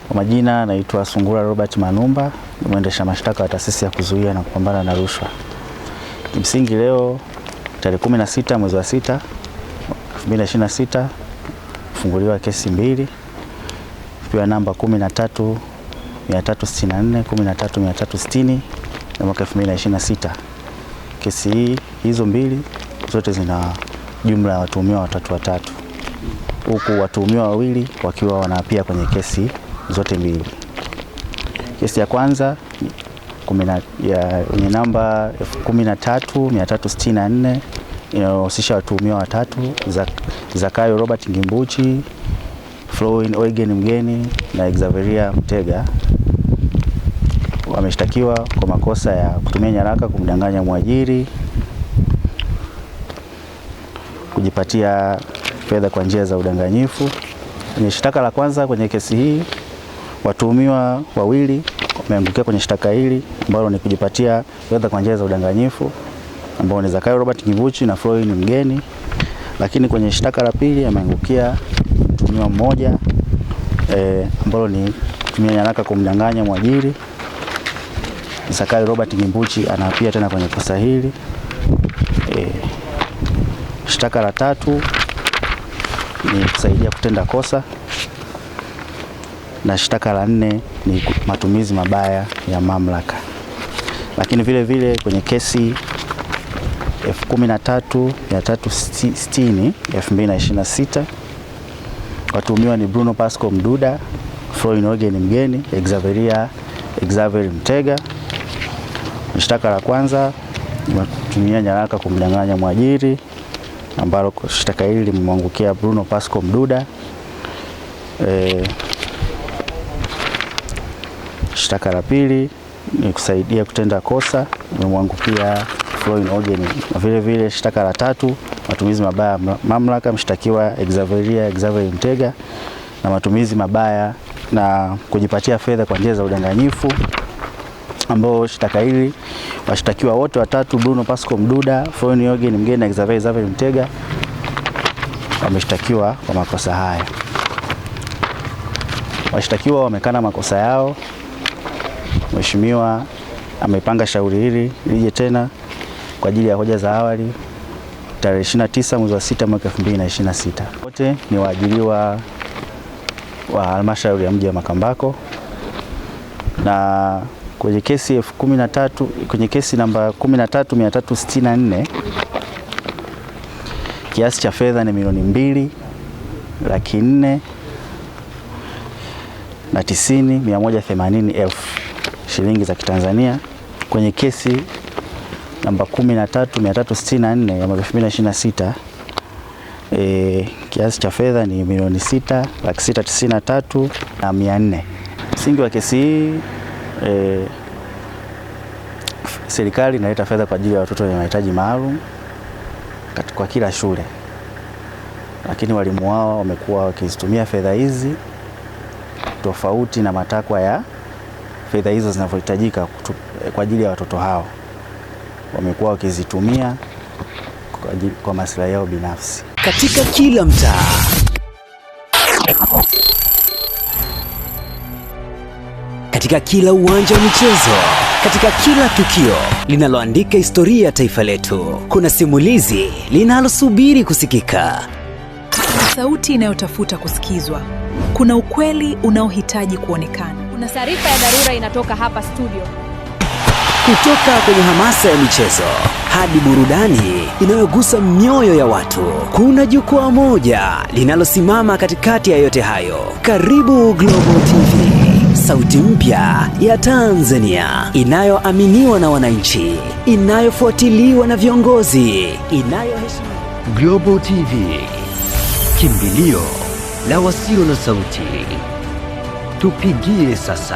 Kwa majina naitwa Sungura Robert Manumba, ni mwendesha mashtaka wa taasisi ya kuzuia na kupambana na rushwa. Kimsingi leo tarehe 16 mwezi wa 6 2026 kufunguliwa kesi mbili kwa namba 13364, 13360 na mwaka 2026. Kesi hizo mbili zote zina jumla ya watuhumiwa watatu, huku watuhumiwa wawili wakiwa wanaapia kwenye kesi zote mbili. Kesi ya kwanza yenye namba 13364 inahusisha watuhumiwa watatu, Zakayo Robert Ngimbuchi, Florin Eugen Mgeni na Xaveria Mtega. Wameshtakiwa kwa makosa ya kutumia nyaraka kumdanganya mwajiri, kujipatia fedha kwa njia za udanganyifu. Kwenye shtaka la kwanza kwenye kesi hii, watuhumiwa wawili wameangukia kwenye shtaka hili ambalo ni kujipatia fedha kwa njia za udanganyifu, ambao ni Zakayo Robert Ngimbuchi na Florin Mgeni. Lakini kwenye shtaka la pili ameangukia mtuhumiwa mmoja ambalo ni kutumia nyaraka kumdanganya mwajiri. Zakayo Robert Ngimbuchi anaapia tena kwenye kosa hili. Shtaka la tatu ni kusaidia kutenda kosa, na shtaka la nne ni matumizi mabaya ya mamlaka. Lakini vile vile kwenye kesi 13360 2026 watuhumiwa ni Bruno Pasco Mduda, Florin Eugen Mgeni, Xaveria Mtega. Shtaka la kwanza kutumia nyaraka kumdanganya mwajiri, ambalo shtaka hili limemwangukia Bruno Pasco Mduda. Shtaka la pili ni kusaidia kutenda kosa, limemwangukia Florin Eugen. Na vile vile shtaka la tatu matumizi mabaya ya mamlaka, mshtakiwa Xaveria Mtega, na matumizi mabaya na kujipatia fedha kwa njia za udanganyifu, ambao shtaka hili washtakiwa wote watatu, Bruno Pasco Mduda, Florin Eugen Mgeni na Xaveria Mtega, wameshtakiwa kwa makosa haya. Washtakiwa wamekana makosa yao. Mheshimiwa amepanga shauri hili lije tena kwa ajili ya hoja za awali tarehe 29 mwezi wa 6 mwaka 2026. Wote ni waajiriwa wa halmashauri ya mji wa Makambako, na kwenye kesi kwenye kesi namba 13364 kiasi cha fedha ni milioni 2,490,180 shilingi za Kitanzania. Kwenye kesi namba 13364 ya mwaka 2026 kiasi cha fedha ni milioni 6,693,400. Msingi wa kesi hii, serikali inaleta fedha kwa ajili ya watoto wenye mahitaji maalum kwa kila shule, lakini walimu wao wamekuwa wakizitumia fedha hizi tofauti na matakwa ya fedha hizo zinavyohitajika kwa ajili ya watoto hao. Wamekuwa wakizitumia kwa maslahi yao binafsi. Katika kila mtaa, katika kila uwanja wa michezo, katika kila tukio linaloandika historia ya taifa letu, kuna simulizi linalosubiri kusikika. Sauti inayotafuta kusikizwa. Kuna ukweli unaohitaji kuonekana. Kuna taarifa ya dharura inatoka hapa studio. Kutoka kwenye hamasa ya michezo hadi burudani inayogusa mioyo ya watu, kuna jukwaa moja linalosimama katikati ya yote hayo. Karibu Global TV, sauti mpya ya Tanzania, inayoaminiwa na wananchi, inayofuatiliwa na viongozi, inayoheshimiwa. Global TV, kimbilio la wasio na sauti. Tupigie sasa